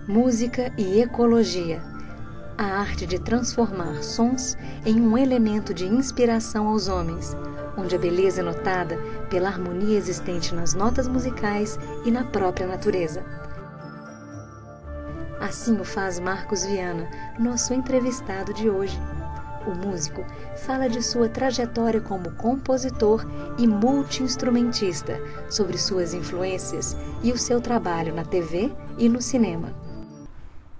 Música e ecologia. A arte de transformar sons em um elemento de inspiração aos homens, onde a beleza é notada pela harmonia existente nas notas musicais e na própria natureza. Assim o faz Marcos Viana, nosso entrevistado de hoje. O músico fala de sua trajetória como compositor e multi-instrumentista, sobre suas influências e o seu trabalho na TV e no cinema.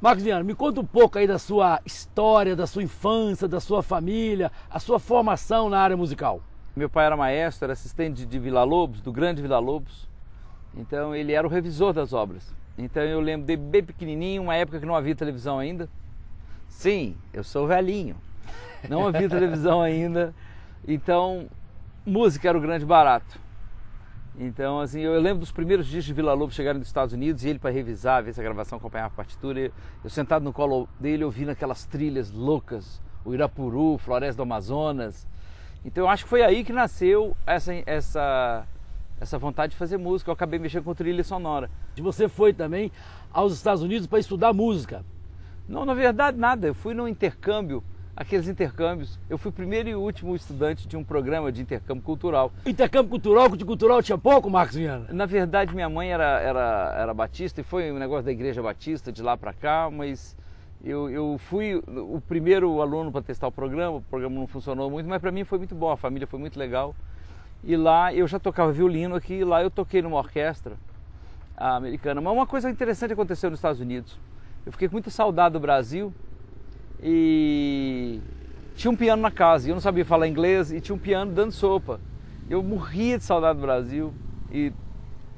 Marcos Viana, me conta um pouco aí da sua história, da sua infância, da sua família, a sua formação na área musical. Meu pai era maestro, era assistente de Villa-Lobos, do grande Villa-Lobos. Então ele era o revisor das obras. Então eu lembro de bem pequenininho, uma época que não havia televisão ainda. Sim, eu sou velhinho. Não havia televisão ainda. Então música era o grande barato. Então, assim, eu lembro dos primeiros dias de Villa-Lobos chegarem dos Estados Unidos e ele para revisar, ver se a gravação acompanhava a partitura. Eu sentado no colo dele, ouvindo aquelas trilhas loucas, o Irapuru, Floresta do Amazonas. Então, eu acho que foi aí que nasceu essa vontade de fazer música. Eu acabei mexendo com trilha sonora. E você foi também aos Estados Unidos para estudar música? Não, na verdade, nada. Eu fui num intercâmbio. Aqueles intercâmbios, eu fui o primeiro e último estudante de um programa de intercâmbio cultural. Intercâmbio cultural, que de cultural tinha pouco, Marcos Viana? Na verdade, minha mãe era batista e foi um negócio da igreja batista de lá para cá, mas eu fui o primeiro aluno para testar o programa não funcionou muito, mas para mim foi muito bom, a família foi muito legal. E lá eu já tocava violino aqui, e lá eu toquei numa orquestra americana. Mas uma coisa interessante aconteceu nos Estados Unidos. Eu fiquei com muita saudade do Brasil. E tinha um piano na casa, e eu não sabia falar inglês, e tinha um piano dando sopa. Eu morria de saudade do Brasil, e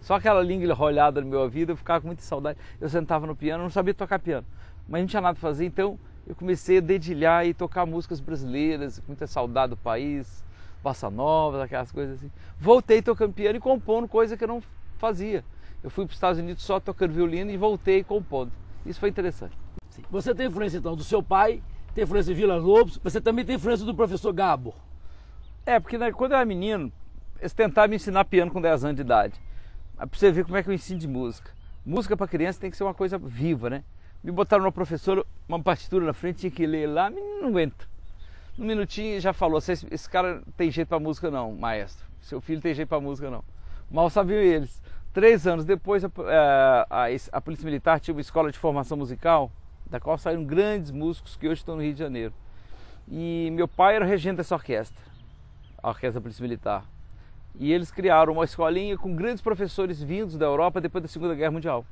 só aquela língua enrolhada no meu ouvido, eu ficava com muita saudade. Eu sentava no piano, eu não sabia tocar piano, mas não tinha nada para fazer, então eu comecei a dedilhar e tocar músicas brasileiras, com muita saudade do país, bossa nova, aquelas coisas assim. Voltei tocando piano e compondo coisa que eu não fazia. Eu fui para os Estados Unidos só tocando violino e voltei compondo. Isso foi interessante. Você tem influência então do seu pai, tem influência de Villa-Lobos, você também tem influência do professor Gabor. É, porque quando eu era menino, eles tentavam me ensinar piano com 10 anos de idade. Pra você ver como é que eu ensino de música. Música para criança tem que ser uma coisa viva, né? Me botaram uma professora, uma partitura na frente, tinha que ler lá, menino não aguenta. Num minutinho já falou, esse cara tem jeito para música não, maestro. Seu filho tem jeito para música não. Mal sabiam eles. 3 anos depois, a Polícia Militar tinha uma escola de formação musical, da qual saíram grandes músicos que hoje estão no Rio de Janeiro. E meu pai era regente dessa orquestra, a Orquestra da Polícia Militar. E eles criaram uma escolinha com grandes professores vindos da Europa depois da Segunda Guerra Mundial.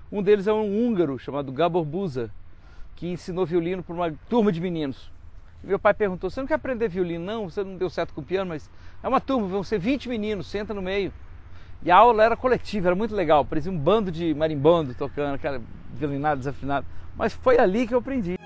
Um deles é um húngaro chamado Gábor Buza, que ensinou violino para uma turma de meninos. E meu pai perguntou, você não quer aprender violino não? Você não deu certo com o piano, mas é uma turma, vão ser 20 meninos, senta no meio. E a aula era coletiva, era muito legal, parecia um bando de marimbondo tocando, aquela violinada desafinada. Mas foi ali que eu aprendi.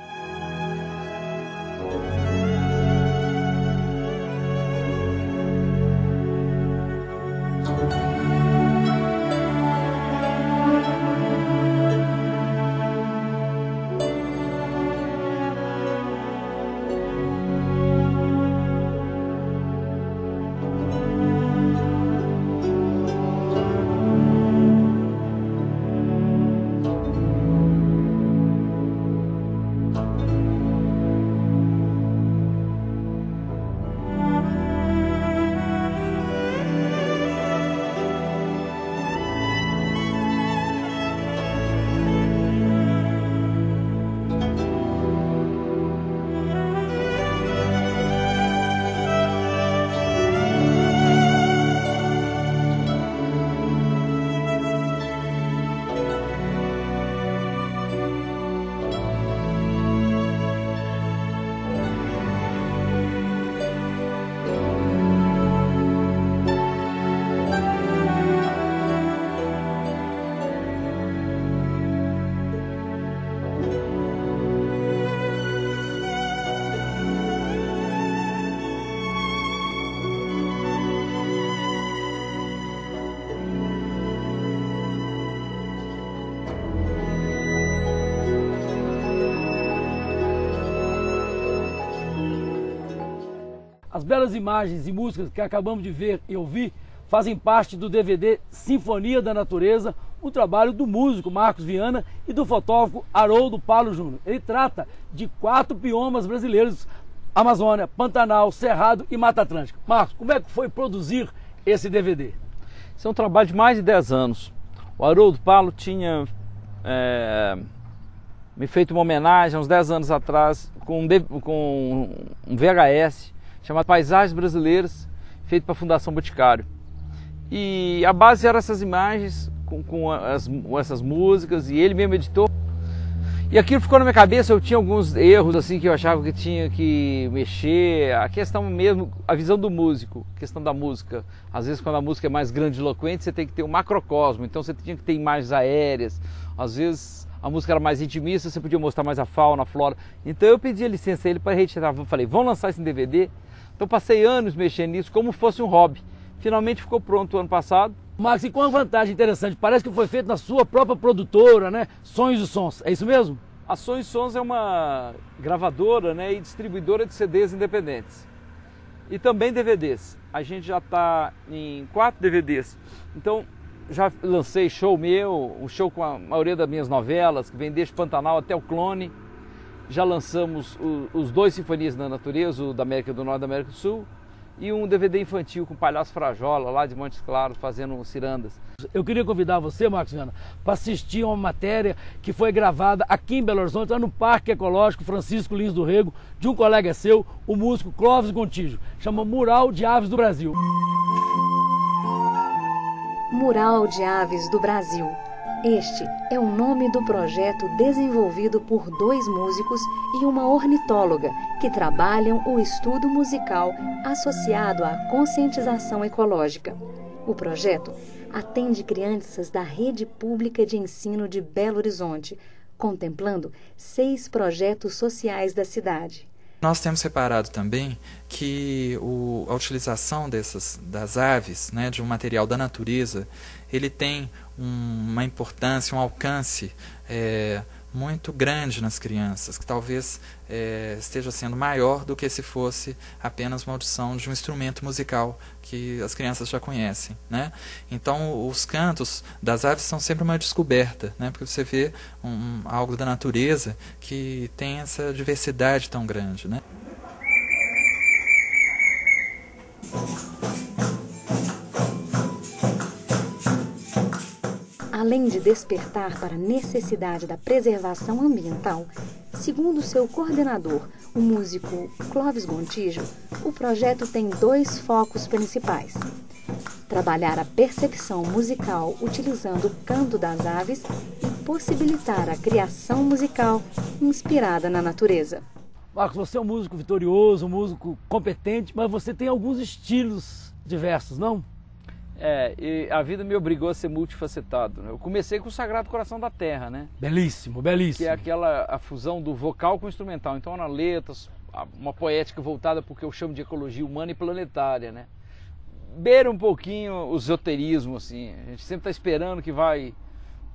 As belas imagens e músicas que acabamos de ver e ouvir fazem parte do DVD Sinfonia da Natureza, um trabalho do músico Marcos Viana e do fotógrafo Haroldo Palo Júnior. Ele trata de 4 biomas brasileiros: Amazônia, Pantanal, Cerrado e Mata Atlântica. Marcos, como é que foi produzir esse DVD? Isso é um trabalho de mais de 10 anos. O Haroldo Palo tinha me feito uma homenagem há uns 10 anos atrás com um VHS chamado Paisagens Brasileiras, feito para a Fundação Boticário. E a base eram essas imagens com essas músicas, e ele mesmo editou. E aquilo ficou na minha cabeça. Eu tinha alguns erros assim que eu achava que tinha que mexer. A questão mesmo, a visão do músico, a questão da música. Às vezes quando a música é mais grandiloquente, você tem que ter um macrocosmo, então você tinha que ter imagens aéreas. Às vezes a música era mais intimista, você podia mostrar mais a fauna, a flora. Então eu pedi a licença a ele para retirar. Eu falei, vamos lançar esse DVD? Então passei anos mexendo nisso como fosse um hobby. Finalmente ficou pronto ano passado. Marcos, e com uma vantagem interessante, parece que foi feito na sua própria produtora, né? Sonhos e Sons, é isso mesmo? A Sonhos e Sons é uma gravadora, né, e distribuidora de CDs independentes. E também DVDs. A gente já está em 4 DVDs. Então já lancei show meu, um show com a maioria das minhas novelas, que vem desde Pantanal até o Clone. Já lançamos os 2 Sinfonias da Natureza, o da América do Norte e da América do Sul, e um DVD infantil com o Palhaço Frajola, lá de Montes Claros, fazendo cirandas. Eu queria convidar você, Marcos Viana, para assistir uma matéria que foi gravada aqui em Belo Horizonte, lá no Parque Ecológico Francisco Lins do Rego, de um colega seu, o músico Clóvis Gontijo. Chama Mural de Aves do Brasil. Mural de Aves do Brasil. Este é o nome do projeto desenvolvido por 2 músicos e uma ornitóloga que trabalham o estudo musical associado à conscientização ecológica. O projeto atende crianças da Rede Pública de Ensino de Belo Horizonte, contemplando 6 projetos sociais da cidade. Nós temos reparado também que a utilização das aves, né, de um material da natureza, ele tem uma importância, um alcance muito grande nas crianças, que talvez esteja sendo maior do que se fosse apenas uma audição de um instrumento musical que as crianças já conhecem, né? Então os cantos das aves são sempre uma descoberta, né? Porque você vê algo da natureza que tem essa diversidade tão grande, né? Além de despertar para a necessidade da preservação ambiental, segundo seu coordenador, o músico Clóvis Gontijo, o projeto tem 2 focos principais: trabalhar a percepção musical utilizando o canto das aves e possibilitar a criação musical inspirada na natureza. Marcos, você é um músico vitorioso, um músico competente, mas você tem alguns estilos diversos, não? E a vida me obrigou a ser multifacetado. Eu comecei com o Sagrado Coração da Terra, né? Belíssimo, belíssimo. Que é a fusão do vocal com o instrumental. Então, na letras, uma poética voltada para o que eu chamo de ecologia humana e planetária, né? Beira um pouquinho o esoterismo, assim. A gente sempre está esperando que vai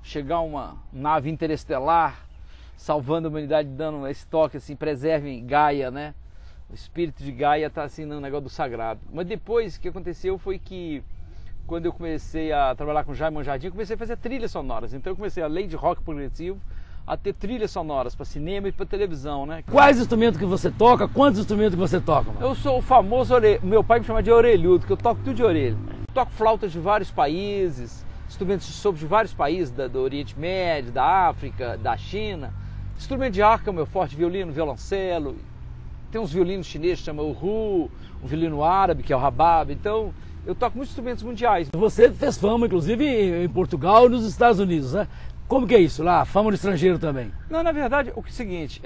chegar uma nave interestelar salvando a humanidade, dando esse toque, assim, preservem Gaia, né? O espírito de Gaia está assim no negócio do sagrado. Mas depois, o que aconteceu foi que quando eu comecei a trabalhar com Jaime Jardim, eu comecei a fazer trilhas sonoras. Então eu comecei, além de rock progressivo, a ter trilhas sonoras para cinema e para televisão, né? Quais instrumentos que você toca? Quantos instrumentos que você toca, mano? Eu sou o famoso meu pai me chama de orelhudo, que eu toco tudo de orelha. Eu toco flautas de vários países, instrumentos de sopro de vários países, do Oriente Médio, da África, da China. Instrumento de arco é o meu forte, violino, violoncelo. Tem uns violinos chineses que chamam o hu, um violino árabe, que é o rabab. Então, eu toco muitos instrumentos mundiais. Você fez fama, inclusive, em Portugal e nos Estados Unidos, né? Como que é isso lá? Fama no estrangeiro também? Não, na verdade, o seguinte,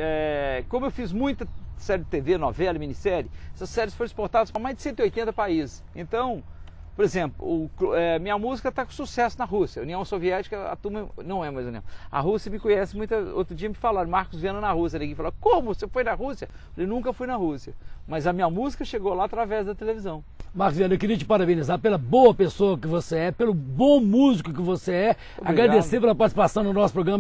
como eu fiz muita série de TV, novela, minissérie, essas séries foram exportadas para mais de 180 países. Então, por exemplo, minha música está com sucesso na Rússia. A União Soviética, a turma não é mais a União. A Rússia me conhece muito. Outro dia me falaram, Marcos Viana na Rússia. Ninguém falou, como? Você foi na Rússia? Eu falei, nunca fui na Rússia. Mas a minha música chegou lá através da televisão. Marcos Viana, eu queria te parabenizar pela boa pessoa que você é, pelo bom músico que você é. Obrigado. Agradecer pela participação no nosso programa